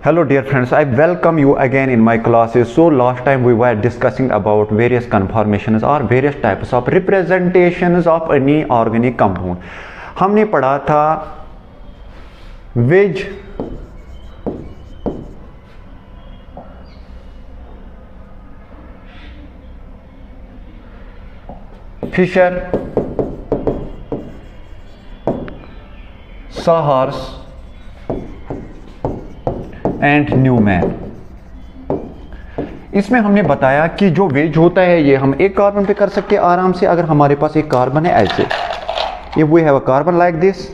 Hello dear friends, I welcome you again in my classes. So last time we were discussing about various conformations or various types of representations of any organic compound. हमने पढ़ा था wedge, Fisher, Sahars and Newman. इसमें हमने बताया कि जो veg होता है ये हम एक कार्बन पे कर सकते हैं आराम से। अगर हमारे पास एक कार्बन है ऐसे, if we have a carbon like this,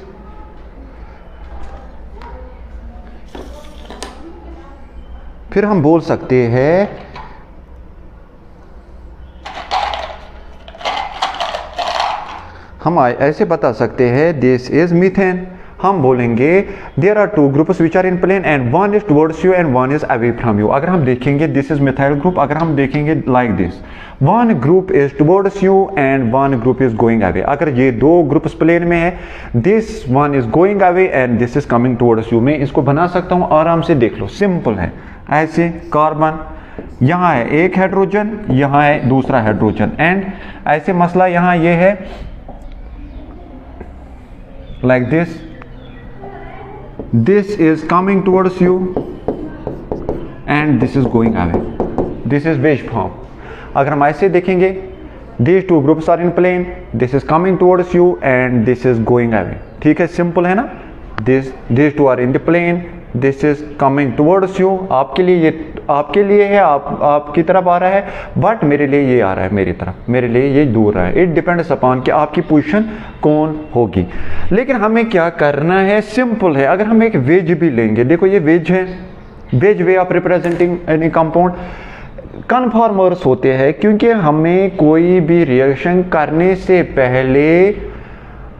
फिर हम बोल सकते हैं हम ऐसे बता सकते हैं दिस इज मीथेन। हम बोलेंगे there are two groups which are in plane and one is towards you and one is away from you. अगर हम देखेंगे दिस इज मिथाइल ग्रुप, अगर हम देखेंगे like this, one group is towards you and one group is going away. अगर ये दो groups plane में है, this one is going away and this is coming towards you. मैं इसको बना सकता हूं आराम से, देख लो सिंपल है। ऐसे कार्बन, यहां है एक हाइड्रोजन, यहां है दूसरा हाइड्रोजन, एंड ऐसे मसला यहां ये है like this, this is coming towards you and this is going away, this is wedge form। अगर हम ऐसे देखेंगे these two groups are in plane, this is coming towards you and this is going away। ठीक है, simple है ना। these two are in the plane, this is coming towards you। आपके लिए ये आपके लिए है, आपकी तरफ आ रहा है, बट मेरे लिए ये आ रहा है मेरी तरफ, मेरे लिए ये दूर रहा है। इट डिपेंड्स अपॉन कि आपकी पोजीशन कौन होगी। लेकिन हमें क्या करना है, सिंपल है। अगर हम एक वेज भी लेंगे, देखो ये वेज है, wedge way of representing any compound. Conformers होते हैं क्योंकि हमें कोई भी रिएक्शन करने से पहले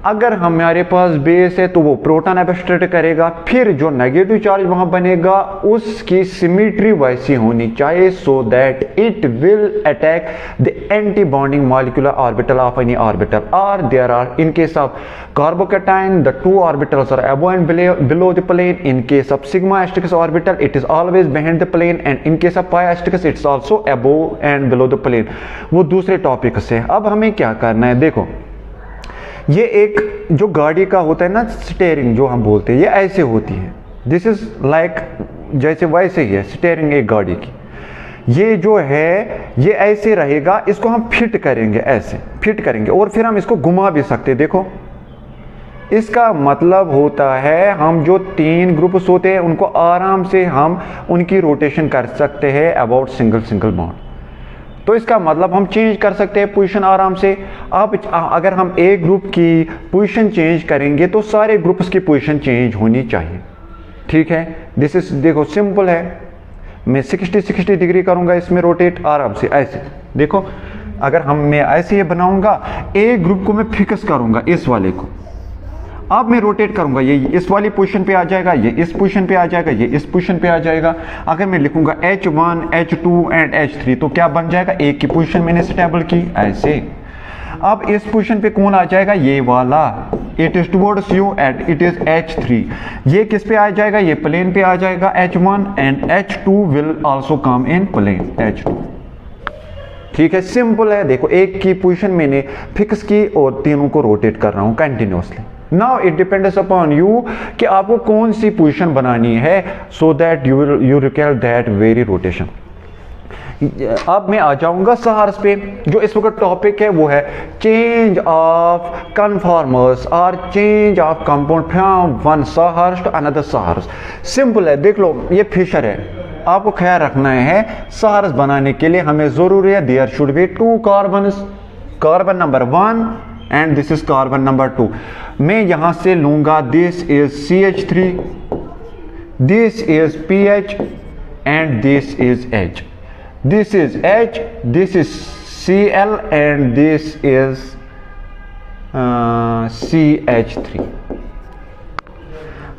अगर हमारे पास बेस है तो वो प्रोटॉन एब्स्ट्रैक्ट करेगा, फिर जो नेगेटिव चार्ज वहां बनेगा उसकी सिमेट्री वैसी होनी चाहिए so that it will attack the anti bonding molecular orbital of any orbital. और there are in case of carbocation the two orbitals are above and below the plane. In case of sigma asterisk orbital it is always behind the plane, and in case of pi asterisk it's also above and below the plane. वो दूसरे topic से। अब हमें क्या करना है, देखो ये एक जो गाड़ी का होता है ना स्टीयरिंग जो हम बोलते हैं, ये ऐसे होती है। दिस इज लाइक जैसे वैसे ही है स्टीयरिंग एक गाड़ी की। ये जो है ये ऐसे रहेगा, इसको हम फिट करेंगे, ऐसे फिट करेंगे और फिर हम इसको घुमा भी सकते हैं। देखो इसका मतलब होता है हम जो तीन ग्रुप्स होते हैं उनको आराम से हम उनकी रोटेशन कर सकते हैं अबाउट सिंगल बॉन्ड। तो इसका मतलब हम चेंज कर सकते हैं पोजीशन आराम से। अब अगर हम एक ग्रुप की पोजीशन चेंज करेंगे तो सारे ग्रुप्स की पोजीशन चेंज होनी चाहिए। ठीक है, दिस इज देखो सिंपल है। मैं 60 डिग्री करूंगा इसमें रोटेट आराम से ऐसे। देखो अगर मैं ऐसे ये बनाऊंगा, एक ग्रुप को मैं फिक्स करूंगा इस वाले को, अब मैं रोटेट करूंगा, ये इस वाली पोजीशन पे आ जाएगा, ये इस पोजीशन पे आ जाएगा, ये इस पोजीशन पे आ जाएगा। अगर मैं लिखूंगा H1, H2 एंड H3 तो क्या बन जाएगा, एक की पोजीशन मैंने स्टेबल की ऐसे। अब इस पोजीशन पे कौन आ जाएगा, ये वाला, it is towards you and it is H3। ये किस पे आ जाएगा, ये प्लेन पे आ जाएगा H1 and H2 will also come in plane H2। ठीक है, सिंपल है। देखो एक की पोजीशन मैंने फिक्स की और तीनों को रोटेट कर रहा हूं continuously. Now it depends upon you कि आपको कौन सी पोजीशन बनानी है so that you require that very rotation. अब मैं आ जाऊंगा सहार्स पे। जो इस वक्त टॉपिक है वो है चेंज ऑफ कन्फॉर्मर्स और change of compound from one sawhorse to another sawhorse. Simple है, देख लो ये फिशर है। आपको ख्याल रखना है सहार्स बनाने के लिए हमें जरूरी है there should be two carbons, carbon number 1 and this is carbon number 2। मैं यहां से लूंगा this is CH3, this is PH and this is H, this is H, this is Cl and this is CH3।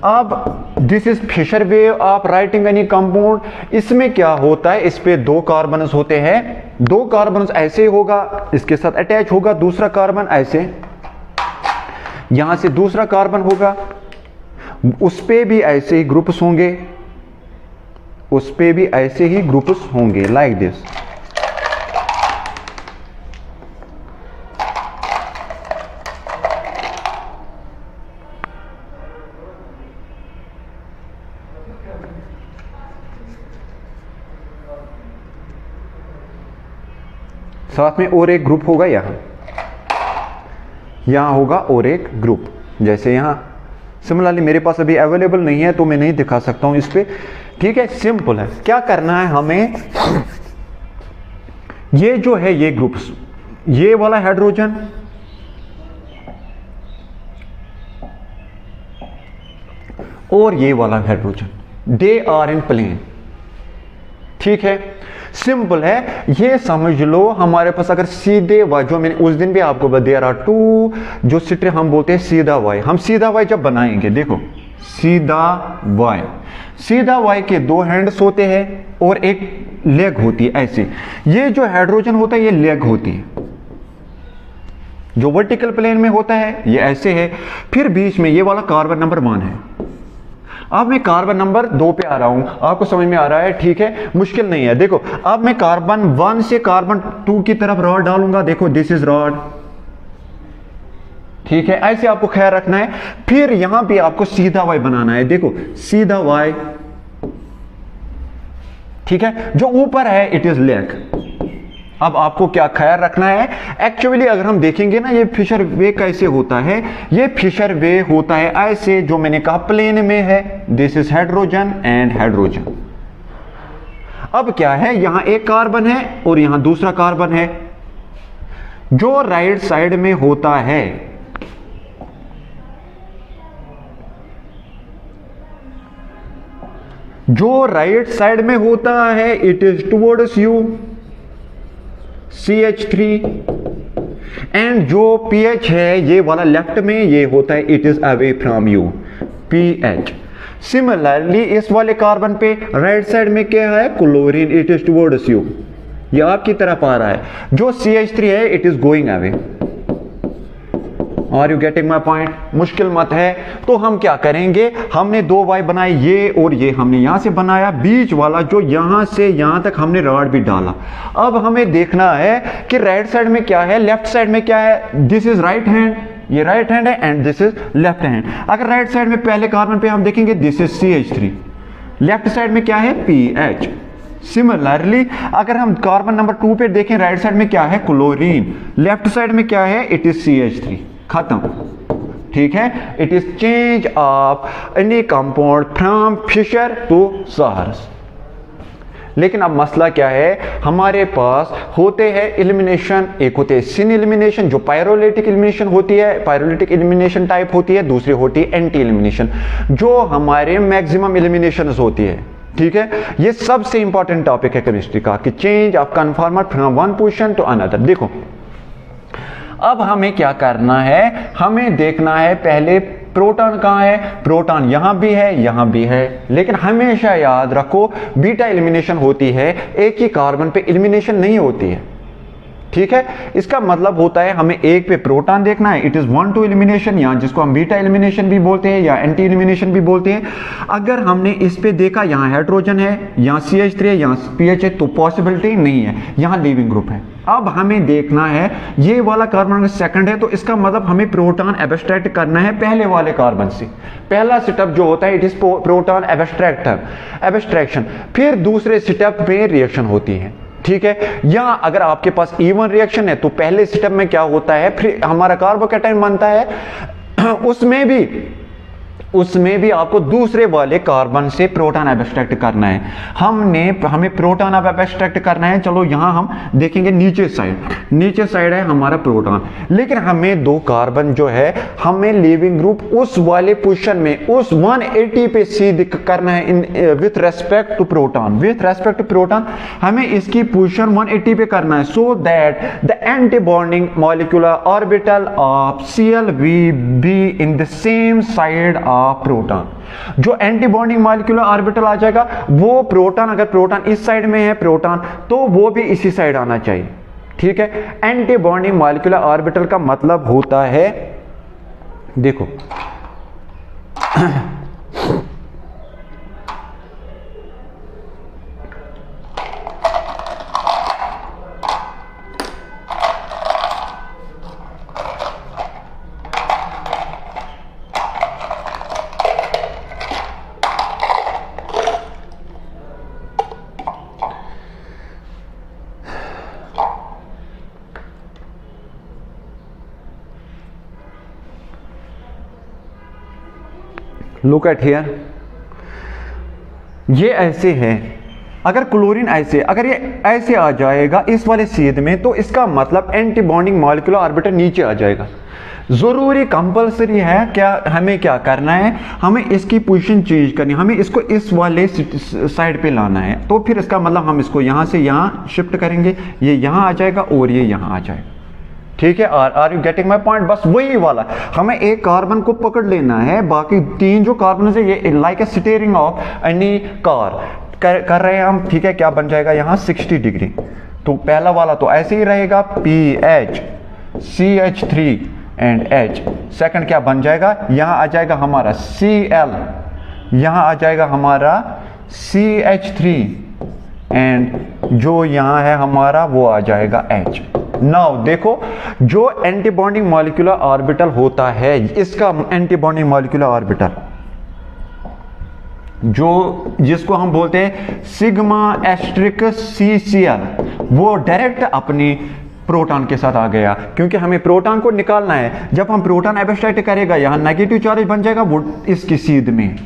अब this is Fisher way of writing any compound. इसमें क्या होता है, इस पे दो कार्बन होते हैं, दो कार्बन ऐसे होगा, इसके साथ अटैच होगा दूसरा कार्बन ऐसे, यहां से दूसरा कार्बन होगा, उस पे भी ऐसे ही ग्रुप्स होंगे, उस पे भी ऐसे ही ग्रुप्स होंगे लाइक दिस। साथ में और एक ग्रुप होगा, यहां होगा और एक ग्रुप, जैसे यहां सिमिलरली मेरे पास अभी अवेलेबल नहीं है तो मैं नहीं दिखा सकता हूं इस पे। ठीक है, सिंपल है। क्या करना है हमें, ये जो है ये ग्रुप्स, ये वाला हाइड्रोजन और ये वाला hydrogen, they are in plane. ठीक है, सिंपल है, ये समझ लो हमारे पास अगर सीधे वाई, जो मैंने उस दिन भी आपको बताया, देयर आर टू, जो सिट्रे हम बोलते हैं सीधा वाई, हम सीधा वाई जब बनाएंगे, देखो सीधा वाई के दो हैंड्स होते हैं और एक लेग होती है ऐसे। ये जो हाइड्रोजन होता है ये लेग होती है, जो वर्टिकल प्लेन में होता है ये ऐसे है, फिर बीच में ये वाला कार्बन नंबर 1 है। अब मैं कार्बन नंबर 2 पे आ रहा हूं, आपको समझ में आ रहा है? ठीक है, मुश्किल नहीं है। देखो अब मैं कार्बन 1 से कार्बन 2 की तरफ रॉड डालूंगा, देखो दिस इज रॉड। ठीक है, ऐसे आपको ख्याल रखना है। फिर यहां भी आपको सीधा वाई बनाना है, देखो सीधा वाई। ठीक है, जो ऊपर है इट इज लेग। अब आपको क्या ख्याल रखना है, एक्चुअली अगर हम देखेंगे ना ये फिशर वे कैसे होता है, ये फिशर वे होता है ऐसे, जो मैंने कहा प्लेन में है, this is hydrogen and hydrogen. अब क्या है, यहां एक कार्बन है और यहां दूसरा कार्बन है, जो राइट साइड में होता है it is towards you, CH3, and जो pH है ये वाला लेफ्ट में ये होता है it is away from you, pH। Similarly इस वाले कार्बन पे राइट साइड में क्या है, chlorine, it is towards you, ये आपकी तरफ आ रहा है। जो CH3 है it is going away. Are you getting my point? मुश्किल मत है। तो हम क्या करेंगे, हमने 2 वाई बनाए, ये और ये हमने यहां से बनाया, बीच वाला जो यहां से यहां तक हमने रॉड भी डाला। अब हमें देखना है कि राइट साइड में क्या है, लेफ्ट साइड में क्या है। दिस इज राइट हैंड, ये राइट हैंड है and this is left hand. अगर राइट साइड में पहले कार्बन पे हम देखेंगे this is CH3, left side में क्या है, PH। सिमिलरली अगर हम कार्बन नंबर 2 पे देखें, राइट साइड में क्या है, क्लोरीन, लेफ्ट साइड में क्या है, इट इज CH3। खत्म। ठीक है, it is change of any compound from Fischer to sawhorse. लेकिन अब मसला क्या है, हमारे पास होते हैं एलिमिनेशन, एक होते हैं सिन एलिमिनेशन जो पायरोलिटिक एलिमिनेशन होती है, पायरोलिटिक एलिमिनेशन टाइप होती है, दूसरी होती है एंटी एलिमिनेशन जो हमारे मैक्सिमम एलिमिनेशन होती है। ठीक है, ये सबसे इंपॉर्टेंट टॉपिक है केमिस्ट्री का कि change of conformer from one position to another. देखो अब हमें क्या करना है, हमें देखना है पहले प्रोटॉन कहां है, प्रोटॉन यहां भी है यहां भी है, लेकिन हमेशा याद रखो बीटा एलिमिनेशन होती है, एक ही कार्बन पे एलिमिनेशन नहीं होती है। ठीक है, इसका मतलब होता है हमें एक पे प्रोटॉन देखना है, इट इज 1-2 एलिमिनेशन, या जिसको हम बीटा एलिमिनेशन भी बोलते हैं या एंटी एलिमिनेशन भी बोलते हैं। अगर हमने इस पे देखा यहां हाइड्रोजन है, यहां CH3 है, यहां PH है, तो पॉसिबिलिटी नहीं है, यहां लीविंग ग्रुप है। अब हमें देखना है ये वाला कार्बन सेकंड है, तो इसका मतलब हमें प्रोटॉन एब्स्ट्रैक्ट करना है पहले वाले कार्बन से। पहला स्टेप जो होता है इट इज प्रोटॉन एब्स्ट्रैक्शन, फिर दूसरे स्टेप में रिएक्शन होती है। ठीक है, या अगर आपके पास इवन रिएक्शन है तो पहले स्टेप में क्या होता है, फिर हमारा कार्बोकैटायन बनता है, उसमें भी आपको दूसरे वाले कार्बन से प्रोटॉन एब्स्ट्रैक्ट करना है। हमें प्रोटॉन अब एब्स्ट्रैक्ट करना है। चलो यहां हम देखेंगे नीचे साइड है हमारा प्रोटॉन, लेकिन हमें 2 कार्बन जो है हमें लीविंग ग्रुप उस वाले पोजीशन में उस 180 पे सीध करना है विथ रेस्पेक्ट टू प्रोटॉन हमें इसकी पोजीशन 180 पे करना है, so that the anti bonding molecular orbital of Cl will be in the same side of proton. जो एंटी बॉन्डिंग मॉलिक्यूलर ऑर्बिटल आ जाएगा वो प्रोटॉन, अगर प्रोटॉन इस साइड में है प्रोटॉन, तो वो भी इसी साइड आना चाहिए। ठीक है, एंटी बॉन्डिंग मॉलिक्यूलर ऑर्बिटल का मतलब होता है, देखो लुक एट हियर, ये ऐसे है, अगर क्लोरीन ऐसे, अगर ये ऐसे आ जाएगा इस वाले सीध में, तो इसका मतलब एंटी बॉन्डिंग मॉलिक्यूलर ऑर्बिटल नीचे आ जाएगा। जरूरी कंपलसरी है क्या, हमें क्या करना है, हमें इसकी पोजीशन चेंज करनी है, हमें इसको इस वाले साइड पे लाना है। तो फिर इसका मतलब हम इसको यहां से यहां शिफ्ट करेंगे, ये यहां आ जाएगा और ये यहां आ जाएगा। ठीक है, are you getting my point? बस वही वाला, हमें एक कार्बन को पकड़ लेना है, बाकी तीन जो कार्बन है ये like a steering of any car कर रहे हैं हम। ठीक है, क्या बन जाएगा यहाँ 60 डिग्री। तो पहला वाला तो ऐसे ही रहेगा, PH CH3 and H। Second क्या बन जाएगा, यहाँ आ जाएगा हमारा Cl, यहाँ आ जाएगा हमारा CH3 एंड जो यहाँ है हमारा वो आ जाएगा H। नाउ देखो, जो एंटी बॉन्डिंग मॉलिक्यूलर ऑर्बिटल होता है, इसका एंटी बॉन्डिंग मॉलिक्यूलर ऑर्बिटल जो जिसको हम बोलते हैं सिग्मा एस्ट्रिक CCl, वो डायरेक्ट अपनी प्रोटॉन के साथ आ गया, क्योंकि हमें प्रोटॉन को निकालना है। जब हम प्रोटॉन एब्स्ट्रैक्ट करेगा, यहाँ नेगेटिव चार्ज बन जाएगा, वो इसकी सीध में,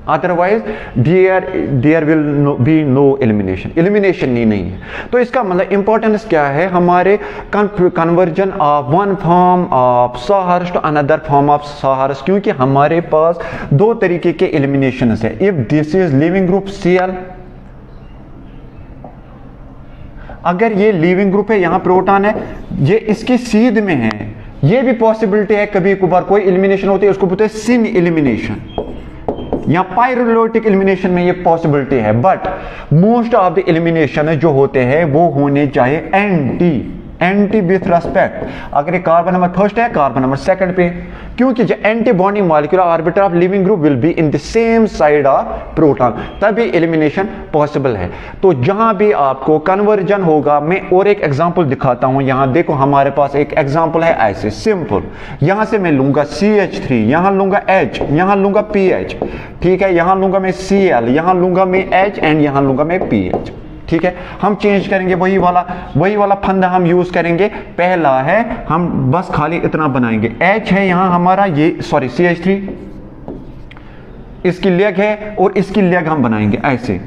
otherwise there will be no elimination ही नहीं है। तो इसका मतलब इंपॉर्टेंस क्या है, हमारे conversion of one form of sawhorse to another form of sawhorse, क्योंकि हमारे पास दो तरीके के एलिमिनेशन है। If this is leaving group Cl, अगर ये लिविंग ग्रुप है, यहां प्रोटॉन है, ये इसकी सीध में है, ये भी पॉसिबिलिटी है कभी कभार कोई एलिमिनेशन होती है, उसको बोलते हैं सिन एलिमिनेशन या पाइरोलोटिक एलिमिनेशन में ये पॉसिबिलिटी है। But most of the elimination जो होते हैं वो होने चाहिए एंटी विथ रेस्पेक्ट, अगर ये कार्बन नंबर फर्स्ट है, कार्बन नंबर सेकंड पे, क्योंकि जो anti bonding molecular orbital of leaving group will be in the same side of proton, तभी एलिमिनेशन पॉसिबल है। तो जहां भी आपको कन्वर्जन होगा, मैं और एक एग्जांपल दिखाता हूं। यहां देखो, हमारे पास एक एग्जांपल है ऐसे सिंपल, यहां से मैं लूंगा CH3, यहां लूंगा H, यहां लूंगा PH, ठीक है, यहां लूंगा मैं Cl, यहां लूंगा मैं H एंड यहां लूंगा मैं PH। ठीक है, हम चेंज करेंगे, वही वाला फंदा हम यूज करेंगे। पहला है, हम बस खाली इतना बनाएंगे, H है यहां हमारा, ये सॉरी CH3, इसकी लेग है और इसकी लेग हम बनाएंगे ऐसे।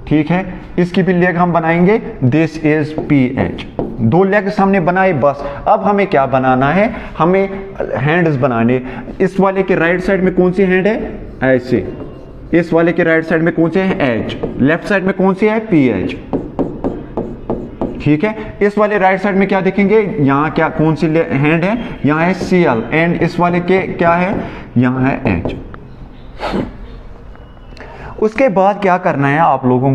ठीक है, इसकी भी लेग हम बनाएंगे, दिस इज PH। दो लेग्स हमने बनाए बस। अब हमें क्या बनाना है, हमें हैंड्स बनाने। इस वाले के राइट साइड में कौन सी हैंड है, ऐसे। इस वाले के राइट साइड में कौन से है, H। लेफ्ट साइड में कौन सी है, PH। ठीक है, इस वाले राइट साइड में क्या देखेंगे, यहाँ क्या कौन सी हैंड है, यहाँ है Cl एंड इस वाले के क्या है, यहाँ है H। उसके बाद क्या करना है आप लोगों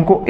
को